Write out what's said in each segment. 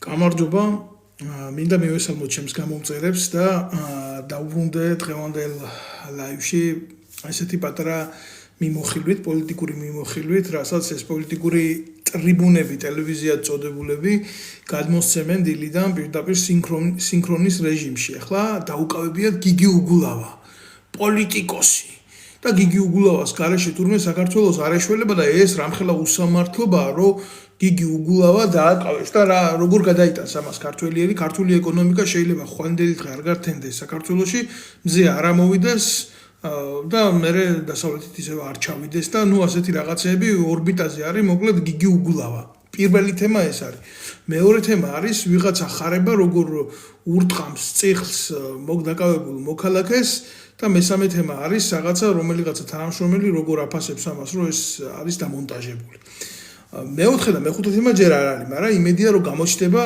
გამარჯობა, მინდა მივესალმოთ ჩემს გამომწერებს და დავუბრუნდე დღევანდელ ლაივში ესეთი პატარა მიმოხილვით, პოლიტიკური მიმოხილვით, რასაც ეს პოლიტიკური ტრიბუნები, ტელევიზია წოდებულები გადმოსცემენ დილიდან პირდაპირ სინქრონის რეჟიმში. ახლა დაუკავებიათ გიგი უგულავა, პოლიტიკოსი. და გიგი უგულავას გარეშე თურმე საქართველოს არ ეშველება და ეს რამხელა უსამართლობაა, რომ გიგი უგულავა დააკავეს და როგორ გადაიტანს ამას ქართული ეკონომიკა შეიძლება ხვალინდელი დღე არ გართენდეს საქართველოში, მზე არ ამოვიდეს და მერე დასავლეთით ისევ არ ჩავიდეს და ასეთი რაღაცეები ორბიტაზე არის, მოკლედ გიგი უგულავა. პირველი თემა ეს არის. მეორე თემა არის ვიღაცა ხარება როგორ ურტყამს წიხლს მოგდაკავებულ მოქალაქეს და მესამე თემა არის რაღაცა რომელიღაცა თანამშრომელი როგორ აფასებს ამას, რომ ეს არის დამონტაჟებული. მეოთხე და მეხუთე თემა ჯერ არ არის, მაგრამ იმედია რომ გამოჩნდება,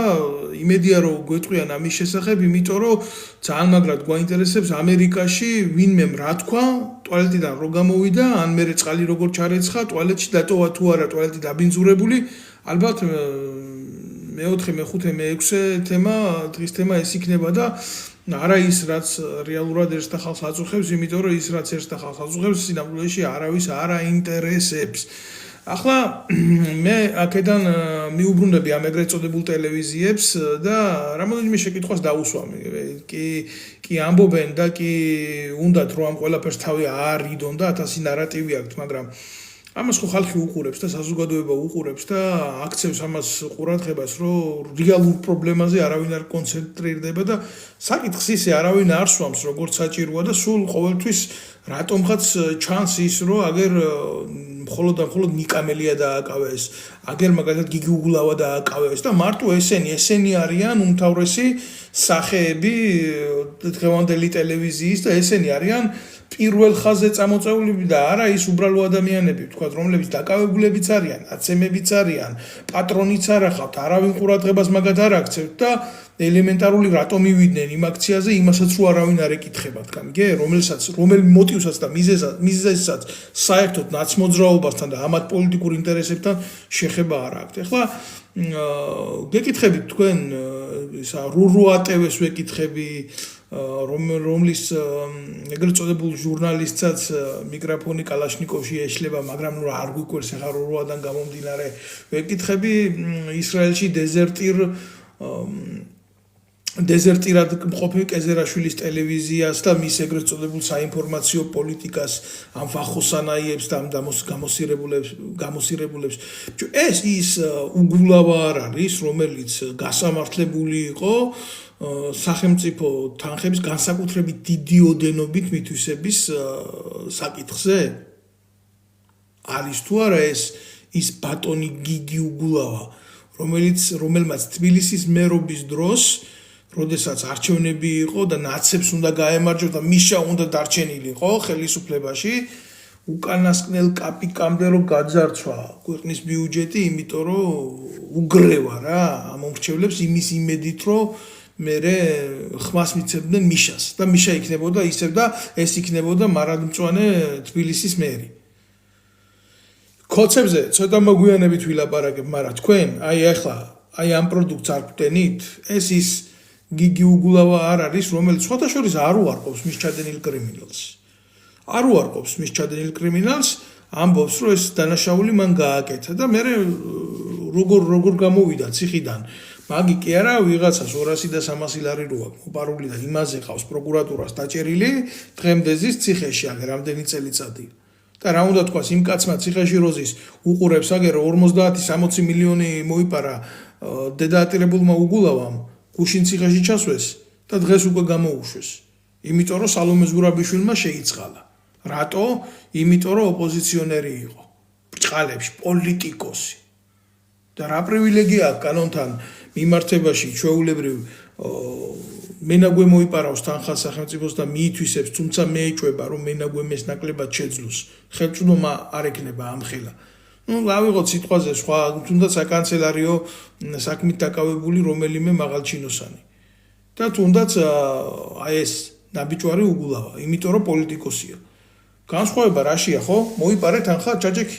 იმედია რომ გვეტყვიან ამის შესახებ, იმიტომ რომ ძალიან მაგრად გვაინტერესებს ამერიკაში ვინმემ რა თქვა, ტუალეტიდან რო გამოვიდა, ან მერე წყალი როგორ ჩარეცხა, ტუალეტში დატოვა თუ არა ტუალეტი დაბინძურებული, ალბათ მეოთხე, მეხუთე, მეექვსე თემა, დღის თემა ეს იქნება და არა ის რაც რეალურად ერთ ხალხს აწუხებს, იმიტომ რომ ის რაც ერთ ხალხს აწუხებს, სინამდვილეში არავის არ აინტერესებს. ახლა მე აქედან მიუბრუნდები ამ ეგრეთ წოდებულ ტელევიზიებს და რამოდენიმე შეკითხვას დავუსვამ. კი ამბობენ და კი უნდათ რომ ამ ყველაფერს თავი არიდონ და 1000 ნარატივი აქვს, მაგრამ ამას ხო ხალხი უყურებს და საზოგადოება უყურებს და აქცევს ამას ყურადღებას, რომ რეალურ პრობლემაზე არავინ არ კონცენტრირდება და საკითხს ისე არავინ არ სვამს, როგორც საჭიროა და სულ ყოველთვის რატომღაც ჩანს ის, რომ აგერ მხოლოდ ნიკამელია დააკავეს, აგერ მაგალითად გიგი უგულავა დააკავეს და მარტო ესენი არიან უმთავრესი სახეები დღევანდელი ტელევიზიის და ესენი არიან პირველ ხაზზე წამოწეულები და არა ის უბრალო ადამიანები, ვთქვათ, რომლებიც დაკავებულებიც არიან, აცემებიც არიან, პატრონიც არ ახავთ, არავინ ყურადღებას მაგათ არ აქცევთ და ელემენტარული რატომ მივიდნენ იმ აქციაზე, იმასაც რო არავინ არ ეკითხება, თქვენ, რომელ მოტივსაც და მიზეზსაც საერთოდ ნაცმოძრაობასთან და ამათ პოლიტიკურ ინტერესებთან შეხება არ აქვთ. ახლა გეკითხებით თქვენ ისა რუატევეს ვეკითხები, რომლის ეგრეთ წოდებულ ჟურნალისტსაც მიკროფონი კალაშნიკოვში ეშლება, მაგრამ არ გვიკვირს ახლა რუადან გამომდინარე ვეკითხები ისრაელში დეზერტირად მყოფი კეზერაშვილის ტელევიზიას და მის ეგრეთ წოდებულ საინფორმაციო პოლიტიკას ამ ვახოსანაიებს და ამ გამოსირებულებს. ეს ის უგულავა არ არის, რომელიც გასამართლებული იყო სახელმწიფო თანხების განსაკუთრებით დიდი ოდენობით მითვისების საკითხზე? არის თუ არა ის ბატონი გიგი უგულავა, რომელმაც თბილისის მერობის დროს როდესაც არჩევნები იყო და ნაცებს უნდა გაემარჯვოს და მიშა უნდა დარჩენილიყო ხელისუფლებაში, უკანასკნელ კაპიკამდე რომ გაძარცვა ქვეყნის ბიუჯეტი, იმიტომ რომ უგრევა რა ამ მომრჩევლებს იმის იმედით, რომ მერე ხმას მიცემდნენ მიშას და მიშა იქნებოდა ისევ და ეს იქნებოდა მარადმწვანე თბილისის მერი. ქოცებზე ცოტა მოგვიანებით ვილაპარაკებ, მაგრამ თქვენ ახლა ამ პროდუქტს არ გვტენით, ეს ის გიგი უგულავა არ არის, რომელიც სხვათა შორის არ უარყოფს მის ჩადენილ კრიმინალს. არ უარყოფს მის ჩადენილ კრიმინალს, ამბობს, რომ ეს დანაშაული მან გააკეთა და მერე როგორ გამოვიდა ციხიდან. მაგი კი არა, ვიღაცას 200 და 300 ლარი რო აქვს მოპარული და იმაზე ყავს პროკურატურას დაჭერილი, დღემდე ზის ციხეში აგერ რამდენი წელიწადი. და რა უნდა თქვას იმ კაცმა ციხეში როზის უყურებს აგერ 50-60 მილიონი მოიპარა დედაატირებულმა უგულავამ გუშინ ციხეში ჩასვეს და დღეს უკვე გამოუშვეს. იმიტომ რომ სალომე ზურაბიშვილმა შეიწყალა. რატო? იმიტომ რომ ოპოზიციონერი იყო. ბრჭყალებში პოლიტიკოსი. და რა პრივილეგია აქვს კანონთან მიმართებაში ჩვეულებრივ მენაგვე მოიპარავს თანხას სახელმწიფოს და მიითვისებს, თუმცა მეეჭვება რომ მენაგვემეს ნაკლებად შეძლოს. ხელმწვდომა არ ექნება ამხელა. ავიღოთ სიტყვაზე სხვა, თუნდაც საკანცელარიო საქმით დაკავებული რომელიმე მაღალჩინოსანი. და თუნდაც ეს ნაბიჯვარი უგულავა, იმიტომ რომ პოლიტიკოსია. განსხვავება რაშია, ხო? მოიპარე თანხა ჩაჭექი.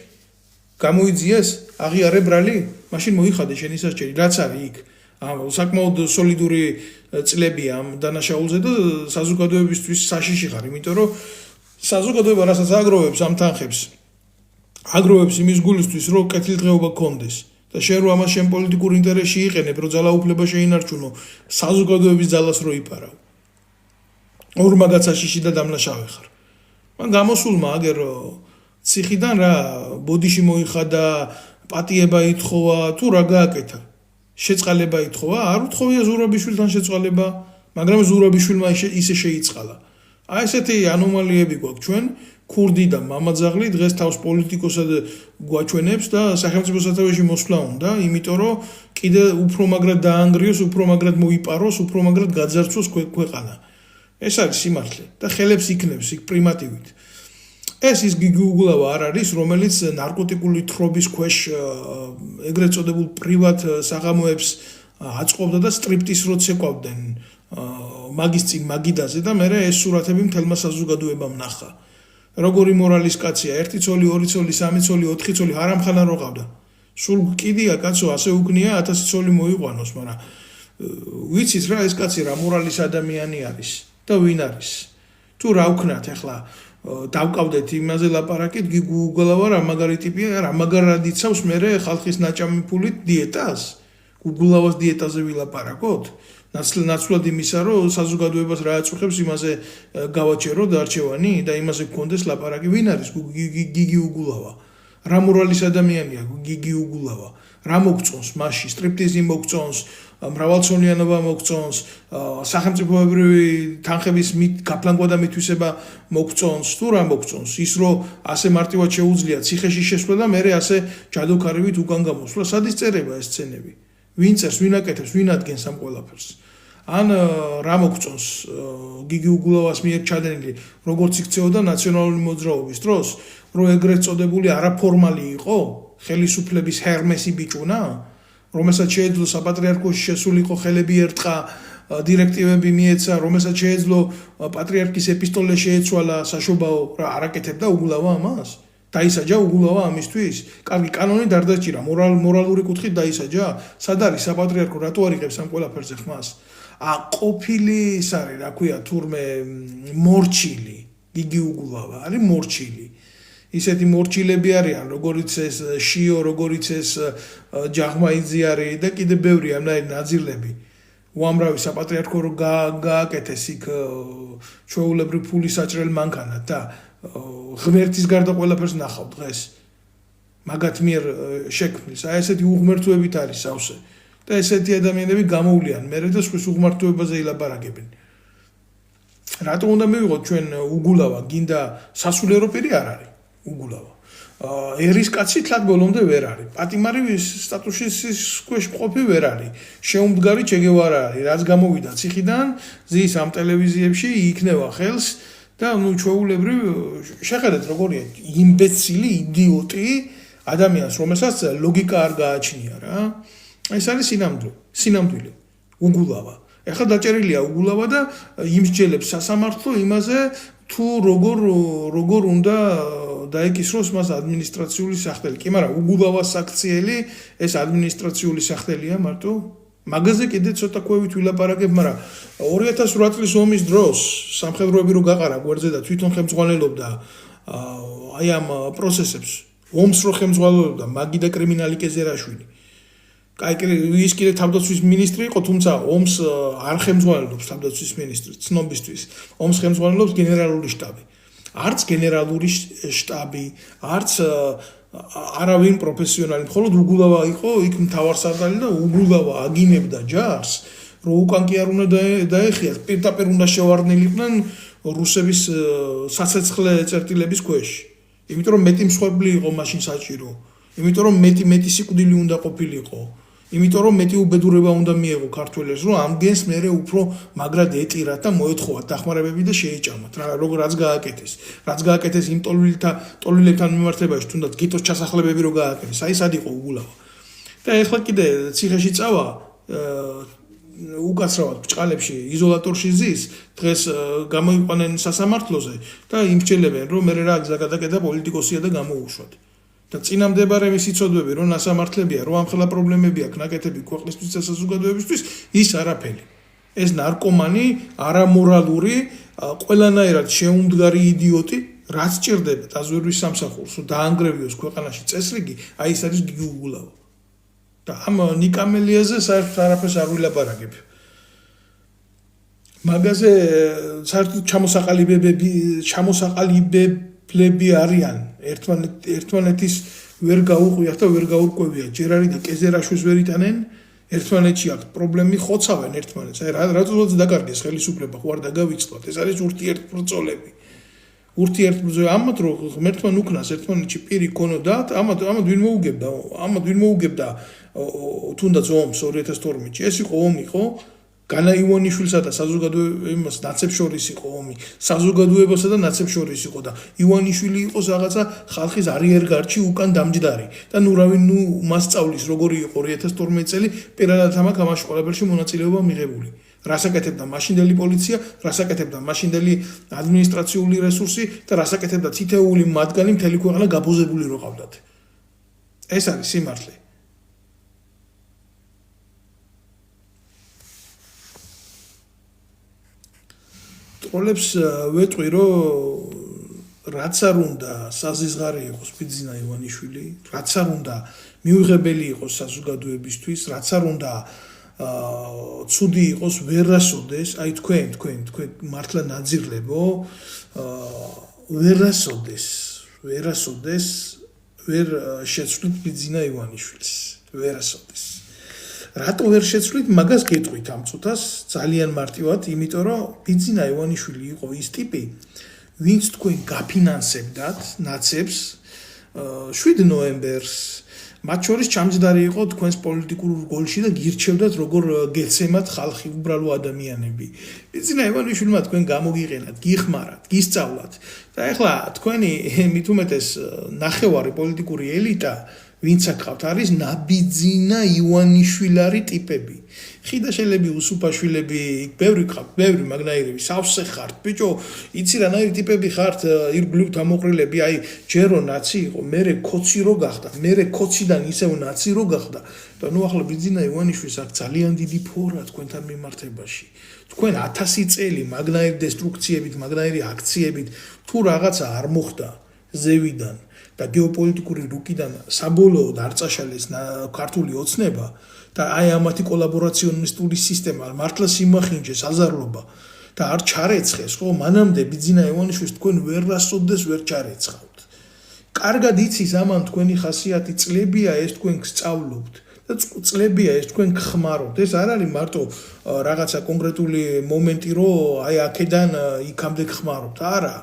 გამოიძიეს, აღიარე ბრალი, მაშინ მოიხადე შენი სასჯელი, რაც არის იქ. საკმაოდ სოლიდური წლებია ამ დანაშაულზე და საზოგადოებისთვის საშიში ხარ, იმიტომ რომ საზოგადოება რასაც აგროვებს ამ თანხებს, აგროვებს იმის გულისთვის, რომ კეთილდღეობა გქონდეს და შენ რომ ამას შენ პოლიტიკურ ინტერესში იყენებ, რომ ძალაუფლება შეინარჩუნო, საზოგადოების ძალას რო იპარავ. ორმაგაც საშიში და დამნაშავე ხარ. მან გამოსულმა აგერ ციხიდან რა ბოდიში მოიხადა, პატიება ითხოვა, თუ რა გააკეთა. შეწყალება ითხოვა, არ უთხოვია ზურაბიშვილთან შეწყალება, მაგრამ ზურაბიშვილმა ისე შეიწყალა. აი ესეთი ანომალიები გვაქვს ჩვენ, ქურდი და მამაძაღლი დღეს თავს პოლიტიკოსად გვაჩვენებს და სახელმწიფო სათავეში მოსვლა უნდა, იმიტომ რომ კიდე უფრო მაგრად დაანგრიოს, უფრო მაგრად მოიპაროს, უფრო მაგრად გაძარცვოს ქვეყანა. ეს არის სიმართლე და ხელებს იქნებს იქ პრიმატივით. ეს ის გიგი უგულავა არ არის, რომელიც ნარკოტიკული თხრობის ქვეშ ეგრეთ წოდებულ პრივატ საღამოებს აწყობდა და სტრიპტის როც ეკავდნენ მაგის წინ მაგიდაზე და მერე ეს სურათები მთელმა საზოგადოებამ ნახა. როგორი მორალის კაცია, 1 ცოლი, 2 ცოლი, 3 ცოლი, 4 ცოლი, ჰარამხანა რო ყავდა. სულ კიდია კაცო, ასე უგნია 1000 ცოლი მოიყვანოს, მაგრამ ვიცით რა ეს კაცი რა მორალის ადამიანი არის და ვინ არის? თუ რა ვქნათ ახლა დავკავდეთ იმაზე ლაპარაკით, გიგუ უგულავა რა მაგარი ტიპია, რა მაგარად იცავს მერე ხალხის ნაჭამი ფულით დიეტას? უგულავას დიეტაზე ვილაპარაკოთ? ნაცვლად იმისა, რომ საზოგადოებას რა აწუხებს იმაზე გავაჩეროთ არჩევანი და იმაზე გქონდეს ლაპარაკი. ვინ არის გიგი უგულავა? რა მორალის ადამიანია გიგი უგულავა? რა მოგწონს მასში? სტრიპტიზი მოგწონს, მრავალცოლიანობა მოგწონს, სახელმწიფოებრივი თანხების გაფლანგვა და მითვისება მოგწონს, თუ რა მოგწონს? ის რომ ასე მარტივად შეუძლია ციხეში შესვლა და მერე ასე ჯადოქარივით უკან გამოსვლა, სად ისწერება ეს სცენები? ვინ წერს, ვინ აკეთებს, ვინ ადგენს ამ ყველაფერს? ან რა მოგწონს გიგი უგულავას მიერ ჩადენილი, როგორც იქცეოდა ნაციონალური მოძრაობის დროს, რომ ეგრეთ წოდებული არაფორმალი იყო, ხელისუფლების ჰერმესი ბიჭუნა, რომელსაც შეეძლო საპატრიარქოში შესულიყო ხელები ერტყა, დირექტივები მიეცა, რომელსაც შეეძლო პატრიარქის ეპისტოლე შეეცვალა საშობაო, რა არ აკეთებდა უგულავა ამას? დაისაჯა უგულავა ამისთვის? კარგი კანონი დარდაჭირა, მორალური კუთხით დაისაჯა? სად არის საპატრიარქო, რატო არ იღებს ამ ყველაფერზე ხმას? ყოფილი ის არის, რა ქვია, თურმე მორჩილი, გიგი უგულავა არის მორჩილი. ისეთი მორჩილები არიან, როგორიც ეს შიო, როგორიც ეს ჯაღმაიძე არის და კიდე ბევრი ამნაირი ნაძილები. უამრავი საპატრიარქო რო გააკეთეს იქ ჩვეულებრივ ფულის საჭრელ მანქანად და ღმერთის გარდა ყველაფერს ნახავ დღეს. მაგათ მიერ შექმნის, აი ესეთი უღმერთოებით არის სავსე. და ესეთი ადამიანები გამოვლიან მერე და სხვის უღმართოებაზე ილაპარაკებენ. რატო უნდა მივიღოთ ჩვენ უგულავა, გინდა სასულიერო პირი არ არის უგულავა. ერის კაცი თლად ბოლომდე ვერ არის. პატიმარის სტატუსის ქვეშ მყოფი ვერ არის. შეუმდგარი ჩეგევარა არის, რაც გამოვიდა ციხიდან, ზის ამ ტელევიზიებში იქნება ხელს და ნუ ჩვეულებრივ შეხედეთ როგორია იმბეცილი, იდიოტი ადამიანს, რომელსაც ლოგიკა არ გააჩნია რა. ეს არის სინამდვილე, უგულავა. ეხლა დაჭერილია უგულავა და იმსჯელებს სასამართლო იმაზე, თუ როგორ უნდა დაეკისროს მას ადმინისტრაციული სახელი. კი, მაგრამ უგულავას აქციელი ეს ადმინისტრაციული სახელია მარტო. მაგაზე კიდე ცოტა კვევით ვილაპარაკებ, მაგრამ 2008 წლის ომის დროს სამხედროები რო გაყარა გვერდზე და თვითონ ხელმძღვანელობდა აი ამ პროცესებს, ომს რო ხელმძღვანელობდა მაგი და კრიმინალი კეზერაშვილი. ის კიდე თავდაცვის მინისტრი იყო, თუმცა ომს არ ხელმძღვანელობს თავდაცვის მინისტრი, ცნობისთვის. ომს ხელმძღვანელობს გენერალური შტაბი. არც გენერალური შტაბი, არც არავინ პროფესიონალი, მხოლოდ უგულავა იყო იქ მთავარსარდალი და უგულავა აგინებდა ჯარს, რომ უკან კი არ უნდა დაეხიათ, პირდაპირ უნდა შევარდნილიყვნენ რუსების საცეცხლე წერტილების ქვეშ. იმიტომ რომ მეტი მსხვერპლი იყო მაშინ საჭირო. იმიტომ რომ მეტი სიკვდილი უნდა ყოფილიყო. იმიტომ რომ მეტი უბედურება უნდა მიეღო ქართველებს, რომ ამ გენს მერე უფრო მაგრად ეტირათ და მოეთხოვათ დახმარებები და შეეჭამათ. რაც გააკეთეს იმ ტოლვილებთან მიმართებაში, თუნდაც გიტოს ჩასახლებები რო გააკეთეს. აი სად იყო უგულავა. და ეხლა კიდე ციხეში წავა, უკაცრავად ბჭყალებში იზოლატორში ზის, დღეს გამოიყვანენ სასამართლოზე და იმსჯელებენ, რომ მერე რა გზა გადაკეთა პოლიტიკოსია და გამოუშვათ. და წინამდებარე მისი ცოდვები, რომ ასამართლებია, რომ ამხელა პრობლემები აქვს ნაკეთები ქვეყნისთვის და საზოგადოებისთვის, ის არაფერი. ეს ნარკომანი, არამორალური, ყველანაირად შეუმდგარი idioти, რაც ჭირდება დაზვერვის სამსახურს, რომ დაანგრევიოს ქვეყანაში წესრიგი, აი ეს არის გიგუგულავა. და ამ ნიკამელიაზე საერთოდ არაფერს არ ვილაპარაკებ. მაგაზე საერთოდ ჩამოსაყალიბებლები არიან. ერთმანეთის ვერ გაუყვიათ და ვერ გაურკვევიათ. ჯერ არის და კეზერაშვილს ვერ იტანენ, ერთმანეთში აქვს პრობლემი, ხოცავენ ერთმანეთს. აი რატომაც დაკარგეს ხელისუფლება, ხო არ დაგავიწყდათ. ეს არის ურთიერთბრძოლები. ურთიერთბრძოლები ამათ რომ ღმერთმა უკნას ერთმანეთში პირი ქონოდათ, ამათ ვინ მოუგებდა თუნდაც ომს 2012-ში. ეს იყო ომი, ხო? განა ივანიშვილსა და საზოგადოებას ნაცებს შორის იყო ომი, საზოგადოებასა და ნაცებს შორის იყო და ივანიშვილი იყო რაღაცა ხალხის არიერგარდში უკან დამჯდარი და მას სწავლის როგორი იყო 2012 წელი პირადად ამაში ყველაფერში მონაწილეობა მიღებული. რას აკეთებდა მაშინდელი პოლიცია, რას აკეთებდა მაშინდელი ადმინისტრაციული რესურსი და რას აკეთებდა თითეული მათგანი მთელი ქვეყანა გაბოზებული რო ყავდათ. ეს არის სიმართლე. ტროლებს ვეტყვი, რომ რაც არ უნდა საზიზღარი იყოს ბიძინა ივანიშვილი, რაც არ უნდა მიუღებელი იყოს საზოგადოებისთვის, რაც არ უნდა ცუდი იყოს ვერასოდეს, აი თქვენ მართლა ნაძირლებო, ვერასოდეს ვერ შეცვლით ბიძინა ივანიშვილს, ვერასოდეს. რატო ვერ შეცვლით მაგას გეტყვით ამ წუთას ძალიან მარტივად, იმიტომ რომ ბიძინა ივანიშვილი იყო ის ტიპი, ვინც თქვენ გაფინანსებდათ ნაცებს 7 ნოემბერს, მათ შორის ჩამჯდარი იყო თქვენს პოლიტიკურ რგოლში და გირჩევდათ როგორ გეცემათ ხალხი უბრალო ადამიანები. ბიძინა ივანიშვილმა თქვენ გამოგიყენათ, გიხმარათ, გისწავლათ და ეხლა თქვენი მით უმეტეს ნახევარი პოლიტიკური ელიტა ვინც აკავთ არის ნაბიძინა ივანიშვილარი ტიპები. ხიდაშელები, უსუფაშვილები, ბევრი ყავთ, ბევრი მაგნაირები, სავსე ხართ, ბიჭო, იცი რანაირი ტიპები ხართ, ირგვლივ დამოყრილები, აი, ჯერო ნაცი იყო, მერე კოცი რო გახდა, მერე კოციდან ისევ ნაცი რო გახდა. და ნუ ახლა ბიძინა ივანიშვილს აქვს ძალიან დიდი ფორა თქვენთან მიმართებაში. თქვენ 1000 წელი მაგნაირი დესტრუქციებით, მაგნაირი აქციებით თუ რაღაცა არ მოხდა ზევიდან და გეოპოლიტიკური რუკიდან საბოლოოდ არ წაშალეს ქართული ოცნება და აი ამათი კოლაბორაციონისტული სისტემა მართლა სიმახინჯეს აზარლობა და არ ჩარეცხეს, ხო, მანამდე ბიძინა ივანიშვილს თქვენ ვერასოდეს ვერ ჩარეცხავთ. კარგად იცის ამან თქვენი ხასიათი, წლებია ეს თქვენ გსწავლობთ და წლებია ეს თქვენ გხმარობთ. ეს არ არის მარტო რაღაცა კონკრეტული მომენტი, რომ აი აქედან იქამდე გხმარობთ, არა.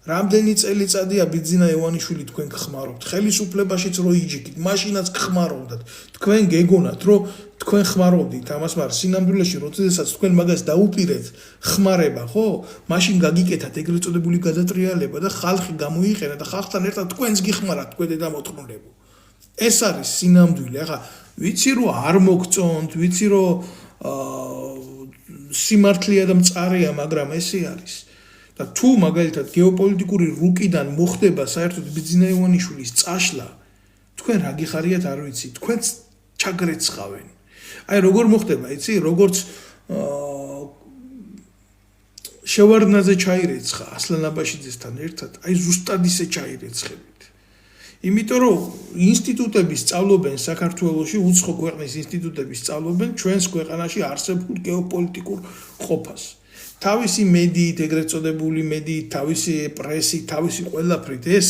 რამდენი წელიწადია ბიძინა ივანიშვილი თქვენ გხმარობთ, ხელისუფლებაშიც რო იჯიქით, მაშინაც გხმარობდათ. თქვენ გეგონათ, რომ თქვენ ხმარობდით ამას, მაგრამ სინამდვილეში როდესაც თქვენ მაგას დაუპირეთ ხმარება, ხო? მაშინ გაგიკეთათ ეგრეთ წოდებული გადატრიალება და ხალხი გამოიყენა და ხალხთან ერთად თქვენს გიხმარათ თქვენ დედამოწმუნეებო. ეს არის სინამდვილე. ახლა ვიცი რომ არ მოგწონთ, ვიცი რომ სიმართლეა და მწარეა, მაგრამ ესე არის. და თუ მაგალითად გეოპოლიტიკური რუკიდან მოხდება საერთოდ ბიძინა ივანიშვილის წაშლა, თქვენ რა გიხარიათ არ ვიცი, თქვენც ჩაგრეცხავენ. აი როგორ მოხდება, იცი, როგორც შევარდნაძე ჩაირეცხა ასლან აბაშიძესთან ერთად, აი ზუსტად ისე ჩაირეცხებით. იმიტომ რომ ინსტიტუტები სწავლობენ საქართველოში, უცხო ქვეყნის ინსტიტუტები სწავლობენ ჩვენს ქვეყანაში არსებულ გეოპოლიტიკურ ყოფას. თავისი მედიით, ეგრეთ წოდებული მედიით, თავისი პრესით, თავისი ყველაფრით ეს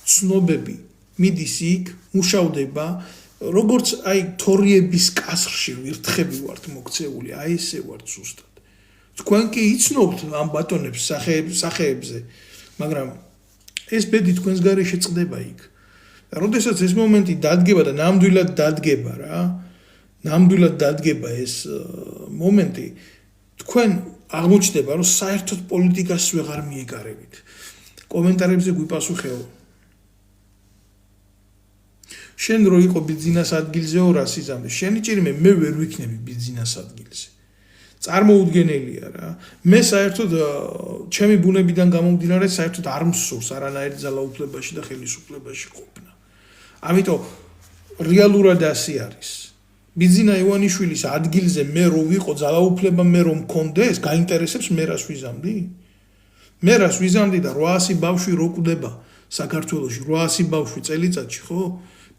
ცნობები მიდის იქ, მუშავდება, როგორც აი თორიების კასრში ვირთხები ვართ მოქცეული, აი ესე ვართ ზუსტად. თქვენ კი იცნობთ ამ ბატონებს სახეებზე, მაგრამ ეს ბედი თქვენს გარეშე წდება იქ. და როდესაც ეს მომენტი დადგება და ნამდვილად დადგება რა, ნამდვილად დადგება ეს მომენტი, თქვენ აღმოჩნდება, რომ საერთოდ პოლიტიკას ვეღარ მიეკარებით. კომენტარებზე გვიპასუხეო. შენ რო იყო ბიძინას ადგილზეო რას იზამთრე, შენი ჭირიმე მე ვერ ვიქნები ბიძინას ადგილზე. წარმოუდგენელია რა. მე საერთოდ ჩემი ბუნებიდან გამომდინარე საერთოდ არ მსურს არანაირ ძალაუფლებაში და ხელისუფლებაში ყოფნა. ამიტომ რეალურად ასე არის. ბიძინა ივანიშვილის ადგილზე მე რო ვიყო ძალაუფლება მე რომ მქონდეს, გაინტერესებს მე რას ვიზამდი? მე რას ვიზამდი და 800 ბავშვი რო კვდება საქართველოში, 800 ბავშვი წელიწადში, ხო?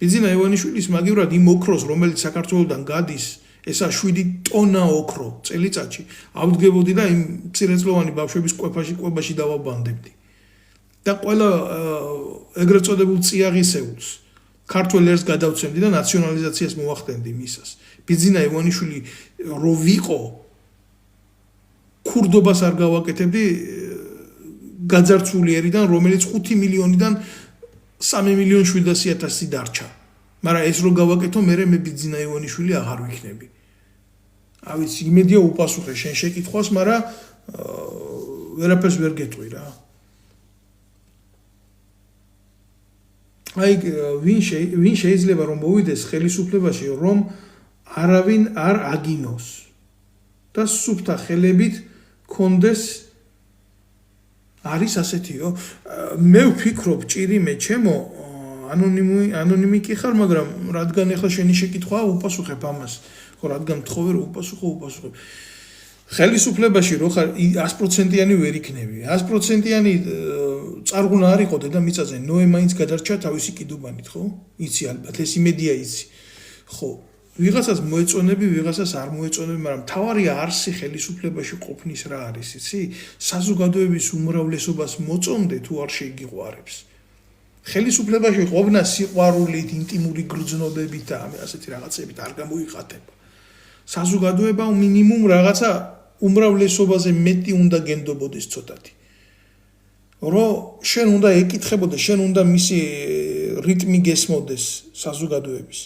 ბიძინა ივანიშვილის მაგივრად იმ ოქროს, რომელიც საქართველოსდან გადის, ესა 7 ტონა ოქრო წელიწადში, ავდგებოდი და იმ მცირეწლოვანი ბავშვების კვებაში დავაბანდებდი. და ყველა ეგრეთ წოდებულ წიაღისეულს ქართველ ერს გადავცემდი და ნაციონალიზაციას მოვახდენდი მისას. ბიძინა ივანიშვილი რო ვიყო ქურდობას არ გავაკეთებდი გაძარცვული ერიდან, რომელიც 5 მილიონიდან 3 მილიონ 700,000 დარჩა. მაგრამ ეს რო გავაკეთო, მე ბიძინა ივანიშვილი აღარ ვიქნები. ავიცი, იმედია უპასუხე შენ შეკითხვას, მაგრამ ვერაფერს ვერ გეტყვი რა. აი ვინ შეიძლება რომ მოვიდეს ხელისუფლებაში, რომ არავინ არ აგინოს და სუფთა ხელებით კონდეს არის ასეთიო. მე ვფიქრობ ჭირიმე ჩემო ანონიმი კი ხარ, მაგრამ რადგან ახლა შენი შეკითხვაა უპასუხებ ამას. ხო, რადგან მთხოვე რომ უპასუხებ. ხელისუფლებაში რო ხარ 100%-იანი ვერ იქნები. 100%-იანი წარღვნა არ იყო დედამიწაზე, ნოე მაინც გადარჩა თავისი კიდუბანით, ხო? იცი ალბათ, ეს იმედია იცი. ხო, ვიღაცას მოეწონები, ვიღაცას არ მოეწონები, მაგრამ თავარი არსი ხელისუფლებაში ყოფნის რა არის, იცი? საზოგადოების უმრავლესობას მოწონდე თუ არ შეიგიყვარებს. ხელისუფლებაში ყოფნა სიყვარულით, ინტიმური გრძნობებით და ასეთი რაღაცებით არ გამოიხატება. საზოგადოება მინიმუმ რაღაცა უმრავლესობაზე მეტი უნდა გენდობოდეს ცოტათი. რომ შენ უნდა ეკითხებოდეს, შენ უნდა მისი რიტმი გესმოდეს საზოგადოების.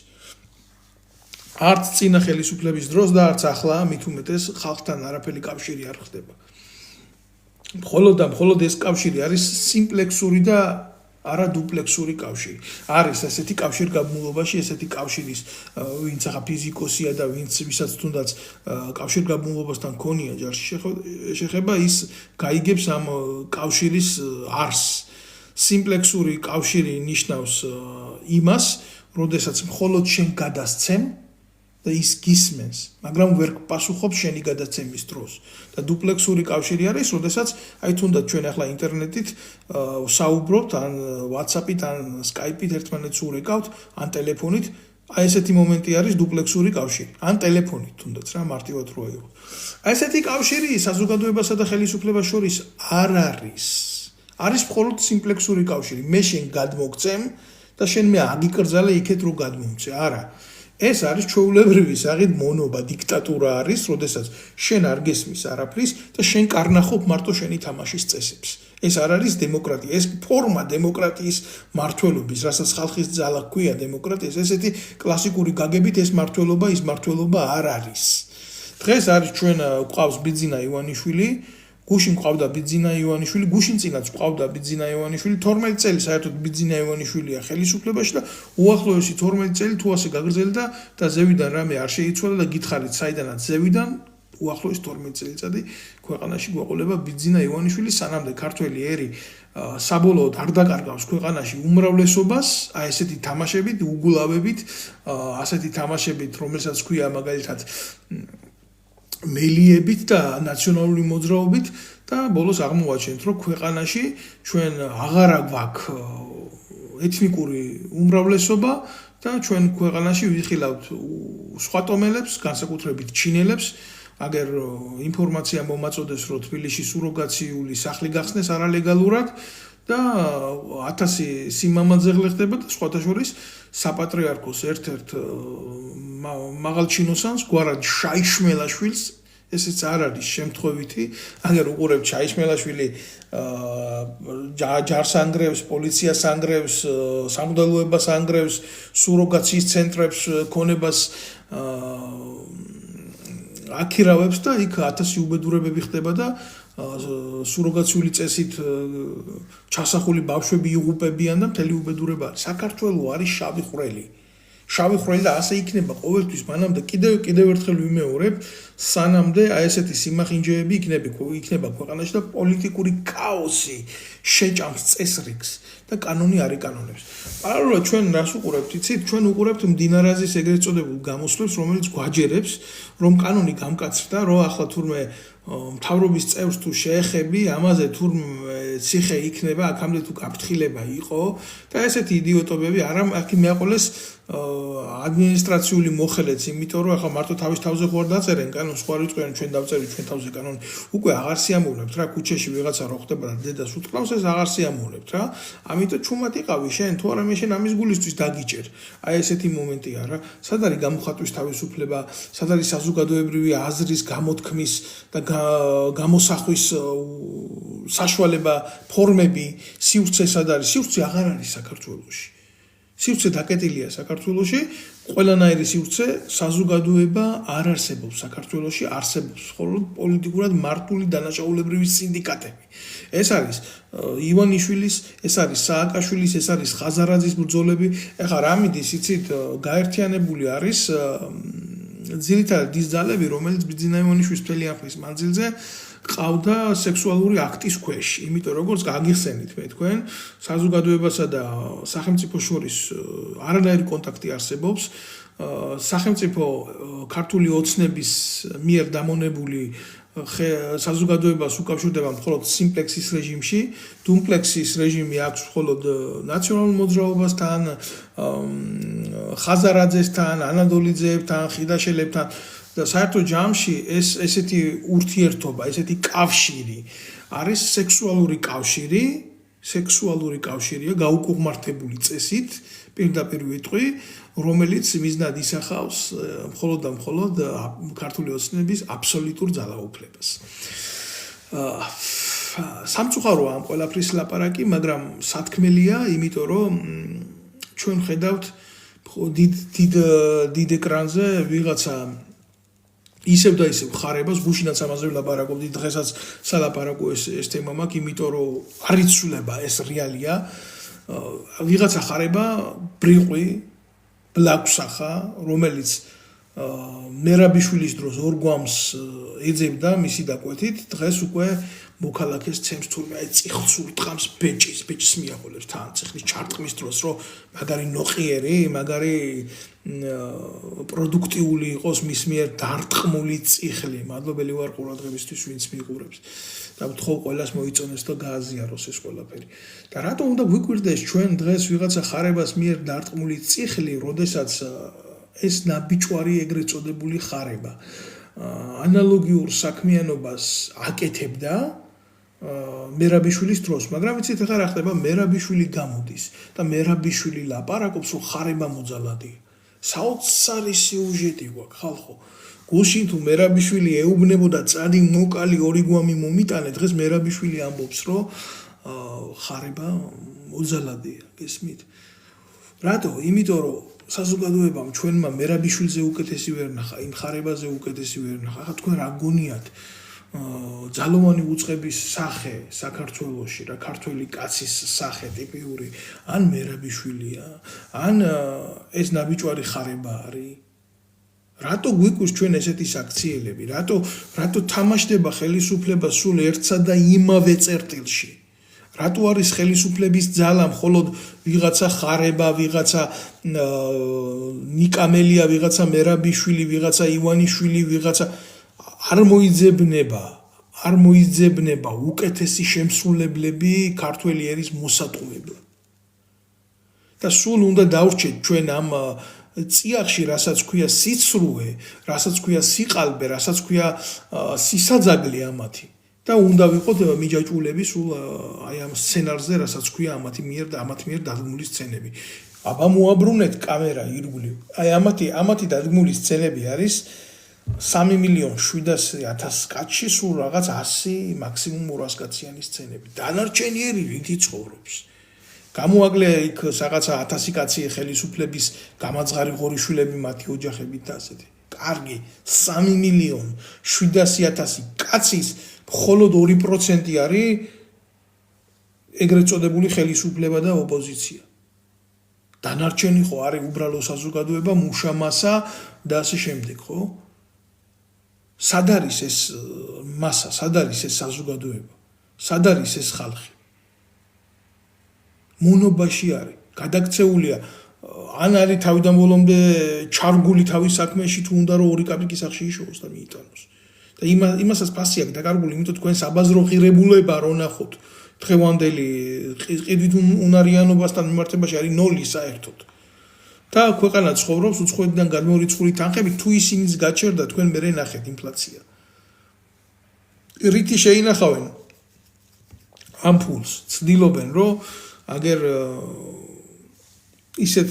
არც წინა ხელისუფლების დროს და არც ახლა, მით უმეტეს ხალხთან არაფერი კავშირი არ ხდება. მხოლოდ ეს კავშირი არის სიმპლექსური და არა დუპლექსური კავშირი. არის ასეთი კავშირგაბმულობაში, ესეთი კავშირის, ვინც ახლა ფიზიკოსია და ვისაც თუნდაც კავშირგაბმულობასთან ქონია ჯარში შეხება, ის გაიგებს ამ კავშირის არსს. სიმპლექსური კავშირი ნიშნავს იმას, როდესაც მხოლოდ შენ გადასცემ და ის გისმენს, მაგრამ ვერ პასუხობს შენი გადაცემის დროს. და დუპლექსური კავშირი არის, როდესაც აი თუნდაც ჩვენ ახლა ინტერნეტით საუბრობთ, ან WhatsApp-ით, ან Skype-ით ერთმანეთს ურეკავთ, ან ტელეფონით, აი ესეთი მომენტი არის დუპლექსური კავშირი. ან ტელეფონით თუნდაც რა მარტივად რო აიღო. აი ესეთი კავშირი საზოგადოებასა და ხელისუფლებას შორის არ არის. არის მხოლოდ სიმპლექსური კავშირი. მე შენ გადმოგცემ და შენ მე აგიკრძალე იქეთ რო გადმომცე. არა. ეს არის ჩვეულებრივი საღით მონობა, დიქტატურა არის, როდესაც შენ არ გესმის არაფრის და შენ კარნახობ მარტო შენი თამაშის წესებს. ეს არ არის დემოკრატია, ეს ფორმა დემოკრატიის მართლობის, რასაც ხალხის ძალა ჰქვია დემოკრატიას, ესეთი კლასიკური გაგებით ეს მართლობა, ის მართლობა არ არის. დღეს არის ჩვენ გვყავს ბიძინა ივანიშვილი, გუშინ ყავდა ბიძინა ივანიშვილი, გუშინ წინაც ყავდა ბიძინა ივანიშვილი, 12 წელი საერთოდ ბიძინა ივანიშვილია ხელისუფლებაში და უახლოესი 12 წელი თუ ასე გაგრძელდა და ზევიდან რამე არ შეიცვალა და გითხარით საიდანაც ზევიდან უახლოესი 12 წელიწადი ქვეყანაში გვეყოლება ბიძინა ივანიშვილი, სანამდე ქართველი ერი საბოლოოდ არ დაკარგავს ქვეყანაში უმრავლესობას, აი ესეთი თამაშებით, უგულავებით, ასეთი თამაშებით, რომელსაც ქვია მაგალითად მელიებით და ნაციონალური მოძრაობით და ბოლოს აღმოვაჩენთ, რომ ქვეყანაში ჩვენ აღარ გვაქვს ეთნიკური უმრავლესობა და ჩვენ ქვეყანაში ვიხილავთ სხვა ტომელებს, განსაკუთრებით ჩინელებს, აგერ ინფორმაცია მომაწოდეს, რომ თბილისში სუროგაციული სახლი გახსნეს არალეგალურად და 1000 სიმამაძე ხდება და სხვათა შორის საპატრიარქოს ერთ-ერთ მაღალჩინოსანს გვარად შაიშმელაშვილს, ესეც არ არის შემთხვევითი, აგერ უყურებთ შაიშმელაშვილი ჯარს ანგრევს, პოლიციას ანგრევს, სამღვდელოებას ანგრევს, სუროგაციის ცენტრებს ქონებას აქირავებს და იქ 1000 უბედურებები ხდება და სუროგაციული წესით ჩასახული ბავშვები იღუპებიან და მთელი უბედურება არის. საქართველო არის შავი ხვრელი. შავი ხვრელი და ასე იქნება ყოველთვის, მანამდე კიდევ ერთხელ ვიმეორებ, სანამდე აი ესეთი სიმახინჯეები იქნება ქვეყანაში და პოლიტიკური ქაოსი შეჭამს წესრიგს და კანონი არ იკანონებს. პარალელურად ჩვენ რას უყურებთ, იცით? ჩვენ უყურებთ მდინარაზის ეგრეთ წოდებულ გამოსვლებს, რომელიც გვაჯერებს, რომ კანონი გამკაცრდა, რომ ახლა თურმე მთავრობის წევრს თუ შეეხები, ამაზე თურმე ციხე იქნება, აქამდე თუ გაფრთხილება იყო და ესეთი იდიოტობები აქ მეაყოლეს ადმინისტრაციული მოხელეც, იმიტომ რომ ახლა მარტო თავის თავზე ხო არ დაწერენ კანონს, სხვა რიცხვიან ჩვენ დავწერით ჩვენ თავზე კანონი. უკვე აღარ სიამოვნებთ რა, ქუჩაში ვიღაცა რო ხდება და დედას უთხრავს, ეს აღარ სიამოვნებთ რა. ამიტომ ჩუმად იყავი შენ, თუ არა მე შენ ამის გულისთვის დაგიჭერ. აი ესეთი მომენტია რა. სად არის გამოხატვის თავისუფლება, სად არის საზოგადოებრივი აზრის გამოთქმის და გამოსახვის საშუალება, ფორმები, სივრცე სად არის? სივრცე აღარ არის საქართველოში. სივრცე დაკეტილია საქართველოში, ყველანაირი სივრცე საზოგადოება არ არსებობს საქართველოში, არსებობს მხოლოდ პოლიტიკურად მართული დანაშაულებრივი სინდიკატები. ეს არის ივანიშვილის, ეს არის სააკაშვილის, ეს არის ხაზარაძის ბრძოლები. ეხლა რა მიდის, იცით, გაერთიანებული არის ძირითადად ის ძალები, რომელიც ბიძინა ივანიშვილის მთელი ამხის მანძილზე ყავდა სექსუალური აქტის ქვეშ, იმიტომ როგორც გაგიხსენით მე თქვენ, საზოგადოებასა და სახელმწიფოს შორის არანაირი კონტაქტი არსებობს, სახელმწიფო ქართული ოცნების მიერ დამონებული საზოგადოებას უკავშირდება მხოლოდ სიმპლექსის რეჟიმში, დუმპლექსის რეჟიმი აქვს მხოლოდ ნაციონალურ მოძრაობასთან, ხაზარაძესთან, ანადოლიძეებთან, ხიდაშელებთან და საერთო ჯამში ესეთი ურთიერთობა, ესეთი კავშირი არის სექსუალური კავშირია, გაუკუღმართებული წესით, პირდაპირ ვიტყვი, რომელიც მიზნად ისახავს მხოლოდ და მხოლოდ ქართული ოცნების აბსოლუტურ ძალაუფლებას. სამწუხაროა ამ ყველაფრის ლაპარაკი, მაგრამ სათქმელია, იმიტომ რომ ჩვენ ხედავთ დიდ ეკრანზე ვიღაცა ისევ და ისევ ხარებას, გუშინაც ამაზე ვლაპარაკობდი, დღესაც სალაპარაკო ეს თემა მაქვს, იმიტომ რომ არ იცვლება ეს რეალია. ვიღაცა ხარება ბრიყვი ბლაგვსახა, რომელიც მერაბიშვილის დროს ორ გვამს ეძებდა მისი დაკვეთით, დღეს უკვე მოქალაქეს ცემს თურმე აი წიხლს ურტყამს ბეჭს მიაღოლებს თან წიხლის ჩარტყმის დროს, რომ მაგარი ნოყიერი, მაგარი პროდუქტიული იყოს მის მიერ დარტყმული წიხლი. მადლობელი ვარ ყურადღებისთვის, ვინც მიიღურებს. და ვთხოვ ყველას მოიწონეს და გააზიაროს ეს ყველაფერი. და რატომ უნდა გვიკვირდეს ჩვენ დღეს ვიღაცა ხარებას მიერ დარტყმული წიხლი, როდესაც ეს ნაბიჯვარი ეგრეთ წოდებული ხარება ანალოგიურ საქმიანობას აკეთებდა მერაბიშვილის დროს, მაგრამ იცით ახლა რა ხდება, მერაბიშვილი გამოდის და მერაბიშვილი ლაპარაკობს, რომ ხარება მოძალადია. საოცარი სიუჟეტი გვაქვს ხალხო. გუშინ თუ მერაბიშვილი ეუბნებოდა წადი მოკალი ორი გვამი მომიტანე, დღეს მერაბიშვილი ამბობს, რომ ხარება მოძალადია, გესმით? რატო? იმიტომ რომ საზოგადოებამ ჩვენმა მერაბიშვილზე უკეთესი ვერ ნახა, იმ ხარებაზე უკეთესი ვერ ნახა. ახლა თქვენ რა გონიათ? ძალოვანი უწყების სახე საქართველოში, რა ქართველი კაცის სახე ტიპიური, ან მერაბიშვილია, ან ეს ნაბიჯვარი ხარება არის. რატო გვიკვირს ჩვენ ესეთი საქციელები? რატო თამაშდება ხელისუფლება სულ ერთსა და იმავე წერტილში? რატო არის ხელისუფლების ძალა მხოლოდ ვიღაცა ხარება, ვიღაცა ნიკამელია, ვიღაცა მერაბიშვილი, ვიღაცა ივანიშვილი, ვიღაცა არ მოიძებნება უკეთესი შემსრულებლები ქართველი ერის მოსატყუებლად. და სულ უნდა დავრჩეთ ჩვენ ამ წიაღში, რასაც ქვია სიცრუე, რასაც ქვია სიყალბე, რასაც ქვია სისაძაგლი ამათი. და უნდა ვიყოთ მიჯაჭვულები სულ აი ამ სცენარზე, რასაც ქვია ამათი მიერ დადგმული სცენები. აბა მოაბრუნეთ კამერა ირგვლივ. აი ამათი დადგმული სცენები არის 3,700,000 კაცში სულ რაღაც 100 მაქსიმუმ 200 კაციანი სცენები. დანარჩენიერი რითი ცხოვრობს. გამოაგლე იქ რაღაცა 1000 კაცი ხელისუფლების გამაძღარი ღორიშვილები, მათი ოჯახებით და ასეთი. კარგი, 3,700,000 კაცის მხოლოდ 2% არის ეგრეთ წოდებული ხელისუფლება და ოპოზიცია. დანარჩენი ხო არის უბრალო საზოგადოება, მუშა-მასა და ასე შემდეგ, ხო? სად არის ეს მასა, სად არის ეს საზოგადოება? სად არის ეს ხალხი? მონობაში არის, გადაქცეულია, ან არის თავიდან ბოლომდე ჩარგული თავის საქმეში, თუ უნდა რომ ორი კაპიკი სახში იშოვოს და მიიტანოს. და იმასაც ფასი აქვს დაკარგული, იმიტომ თქვენ საბაზრო ღირებულება რო ნახოთ, დღევანდელი ყიდვით უნარიანობასთან მიმართებაში არის 0 საერთოდ. და ქვეყანა ცხოვრობს უცხოეთიდან გადმორიცხული თანხებით, თუ ისინიც გაჩერდა, თქვენ მერე ნახეთ ინფლაცია. რითი შეინახავენ ამ ფულს, ცდილობენ რომ აგერ ისეთ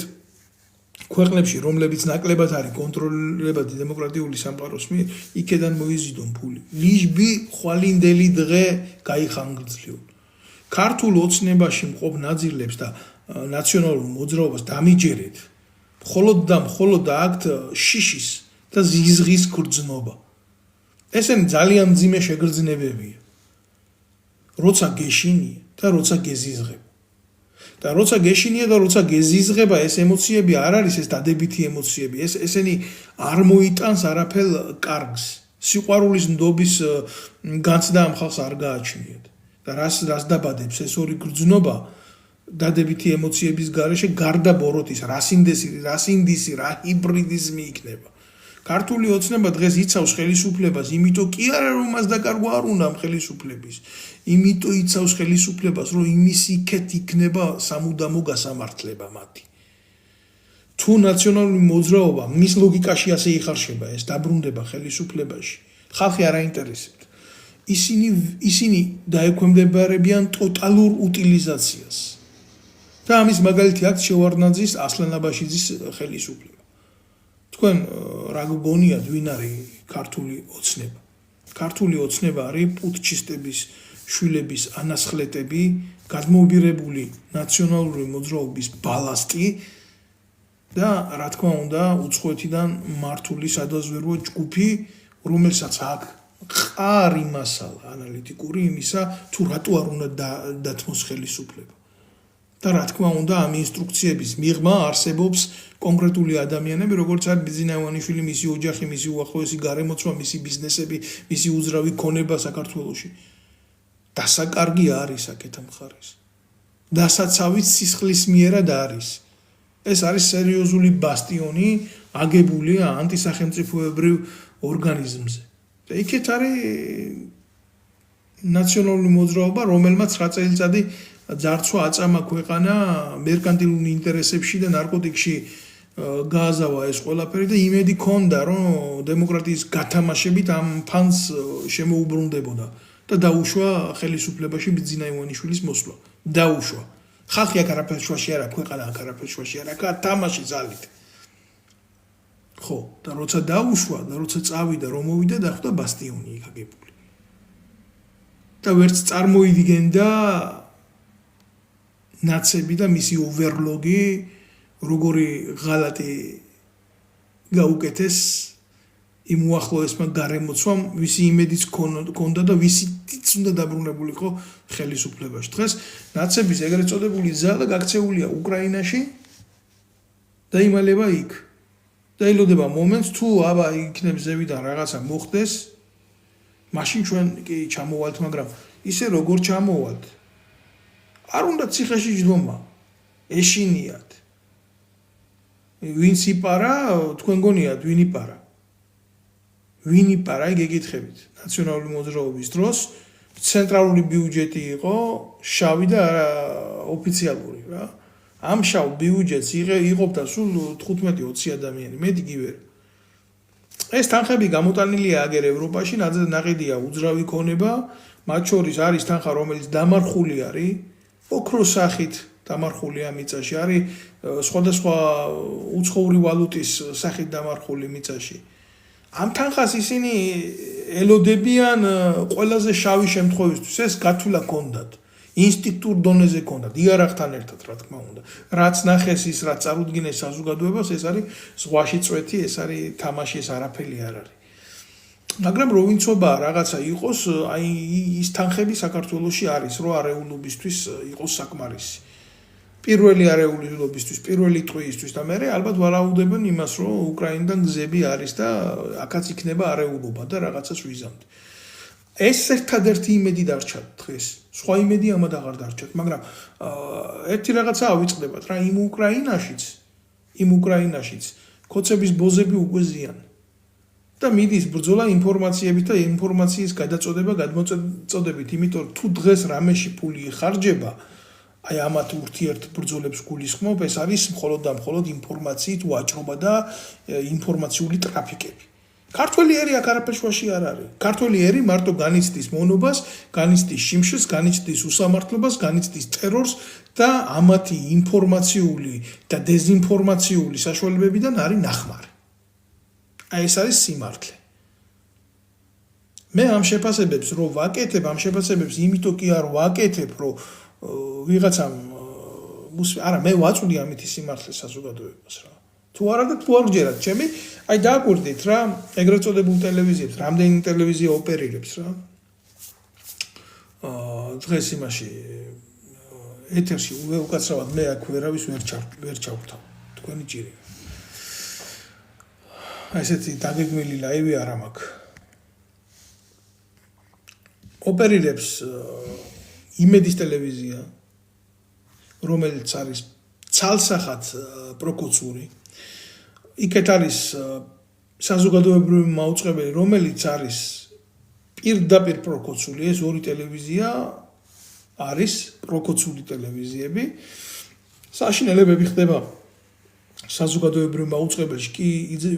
ქვეყნებში, რომლებიც ნაკლებად არის კონტროლირებადი დემოკრატიული სამყაროს მიერ, იქედან მოიზიდონ ფული. ლიჟბი ხვალინდელი დღე გაიხანგრძლივ. ქართულ ოცნებაში მყოფ ნაწილებს და ნაციონალურ მოძრაობას დამიჯერეთ. მხოლოდ აქვთ შიშის და ზიზღის გრძნობა. ესენი ძალიან მძიმე შეგრძნებებია. როცა გეშინია და როცა გეზიზღება. და როცა გეშინია და როცა გეზიზღება, ეს ემოციები არ არის ეს დადებითი ემოციები, ესენი არ მოიტანს არაფერ კარგს. სიყვარულის ნდობის განცდა ამ ხალხს არ გააჩნიათ. და რას დაბადებს ეს ორი გრძნობა დადებითი ემოციების გარეშე გარდა ბოროტის, რა სინდისი, რა ჰიბრიდიზმი იქნება. ქართული ოცნება დღეს იცავს ხელისუფლებას, იმიტომ კი არა რომ მას დაკარგვა არ უნდა ხელისუფლების. იმიტომ იცავს ხელისუფლებას, რომ იმის იქეთ იქნება სამუდამო გასამართლება მათი. თუ ნაციონალური მოძრაობა მის ლოგიკაში ასე იხარშება, ეს დაბრუნდება ხელისუფლებაში. ხალხი არ აინტერესებთ. ისინი დაექვემდებარებიან ტოტალურ უტილიზაციას. და ამის მაგალითი აქვს შევარდნაძის, ასლან აბაშიძის ხელისუფლება. თქვენ რა გგონიათ, ვინ არის ქართული ოცნება? ქართული ოცნება არის პუტჩისტების შვილების ანასხლეტები, გადმოუბირებული ნაციონალური მოძრაობის ბალასტი და რა თქმა უნდა, უცხოეთიდან მართული სადაზვერვო ჯგუფი, რომელსაც აქვს ყარი მასალა ანალიტიკური იმისა, თუ რატო არ უნდა დათმოს ხელისუფლება. და რა თქმა უნდა, ამ ინსტრუქციების მიღმა არსებობს კონკრეტული ადამიანები, როგორც არის ბიძინა ივანიშვილი, მისი ოჯახი, მისი უახლოესი გარემოცვა, მისი ბიზნესები, მისი უძრავი ქონება საქართველოში. დასაკარგი არის აქეთ მხარეს. დასაცავით სისხლის მიერად არის. ეს არის სერიოზული ბასტიონი, აგებული ანტისახელმწიფოებრივ ორგანიზმზე. და იქეთ არის ნაციონალური მოძრაობა, რომელმაც 9 წელიწადი ძარცვა აწამა ქვეყანა მერკანტილურ ინტერესებში და ნარკოტიკში გააზავა ეს ყველაფერი და იმედი ქონდა, რომ დემოკრატიის გათამაშებით ამ ფანს შემოუბრუნდებოდა და დაუშვა ხელისუფლებაში ბიძინა ივანიშვილის მოსვლა. დაუშვა. ხალხი აქ არაფერ შუაში არა, ქვეყანა აქ არაფერ შუაში არა, თამაში ძალით. ხო, და როცა დაუშვა და როცა წავიდა, რომ მოვიდა, დახვდა ბასტიონი იქ აგებული. და ვერც წარმოიდგენდა ნაცები და მისი ოვერლოგი როგორი ღალატი გაუკეთეს იმ უახლოესმა გარემოცვამ, ვისი იმედიც ქონდა და ვისიც უნდა დაბრუნებულიყო ხელისუფლებაში. დღეს ნაცების ეგრეთ წოდებული ძალა გაქცეულია უკრაინაში და იმალება იქ. და ელოდება მომენტს, თუ აბა იქნებ ზევიდან რაღაცა მოხდეს, მაშინ ჩვენ კი ჩამოვალთ, მაგრამ ისე როგორ ჩამოვალთ? არ უნდა ციხეში ჯდომა, ეშინიათ. ვინც იპარა, თქვენ გონიათ, ვინ იპარა? ვინ იპარა, გეკითხებით. ნაციონალური მოძრაობის დროს ცენტრალური ბიუჯეტი იყო შავი და ოფიციალური რა. ამ შავ ბიუჯეტს იყოფდა სულ 15-20 ადამიანი, მეტი კი ვერ. ეს თანხები გამოტანილია აგერ ევროპაში, ნაყიდია უძრავი ქონება, მათ შორის არის თანხა, რომელიც დამარხული არის, ოქროს სახით დამარხულია მიწაში, არის სხვადასხვა უცხოური ვალუტის სახით დამარხული მიწაში. ამ თანხას ისინი ელოდებიან ყველაზე შავი შემთხვევისთვის, ეს გათვლა ქონდათ. ინსტინქტურ დონეზე ქონდათ, იარაღთან ერთად, რა თქმა უნდა. რაც ნახეს ის, რაც წარუდგინეს საზოგადოებას, ეს არის ზღვაში წვეთი, ეს არის თამაში, ეს არაფერი არ არის. მაგრამ როვინცობა რაღაცა იყოს, აი ის თანხები საქართველოში არის, რო არეულობისთვის იყოს საკმარისი. პირველი არეულობისთვის, პირველი ტყვიისთვის და მე ალბათ ვარაუდებენ იმას, რომ უკრაინიდან გზები არის და აქაც იქნება არეულობა და რაღაცას ვიზამთ. ეს ერთადერთი იმედი დარჩა დღეს. სხვა იმედი ამად აღარ დარჩათ, მაგრამ ერთი რაღაცა ავიწყდებათ რა იმ უკრაინაშიც კოცების ბოზები უკვე ზიან. და მიდის ბრძოლა ინფორმაციებით და ინფორმაციის გადაწოდება გადმოწოდებით, იმიტომ თუ დღეს რამეში ფული იხარჯება, აი ამათ ურთიერთ ბრძოლებს გულისხმობ, ეს არის მხოლოდ და მხოლოდ ინფორმაციით ვაჭრობა და ინფორმაციული ტრაფიკები. ქართველი ერი აქ არაფერში არ არის. ქართველი ერი მარტო განიცდის მონობას, განიცდის შიმშილს, განიცდის უსამართლობას, განიცდის ტერორს და ამათი ინფორმაციული და დეზინფორმაციული საშუალებებიდან არის ნახმარი. აი ეს არის სიმართლე. მე ამ შეფასებებს რო ვაკეთებ, ამ შეფასებებს იმიტომ კი არ ვაკეთებ, რომ ვიღაცამ არა მე ვაწვდი ამითი სიმართლე საზოგადოებას რა. თუ არა და თუ არ გჯერათ ჩემი, აი დააკვირდით რა, ეგრეთ წოდებულ ტელევიზიებს, რამდენი ტელევიზია ოპერირებს რა. დღეს იმაში ეთერში უკაცრავად მე აქ ვერავის ვერ ჩავთავ. თქვენი ჭირია. ესეთი დაგეგმილი ლაივი არ მაქვს. ოპერირებს იმედის ტელევიზია, რომელიც არის ცალსახად პროკოცური. იქეთ არის საზოგადოებრივი მაუწყებელი, რომელიც არის პირდაპირ პროკოცული, ეს ორი ტელევიზია არის პროკოცული ტელევიზიები. საშინელებები ხდება საზოგადოებრივ მაუწყებელში კი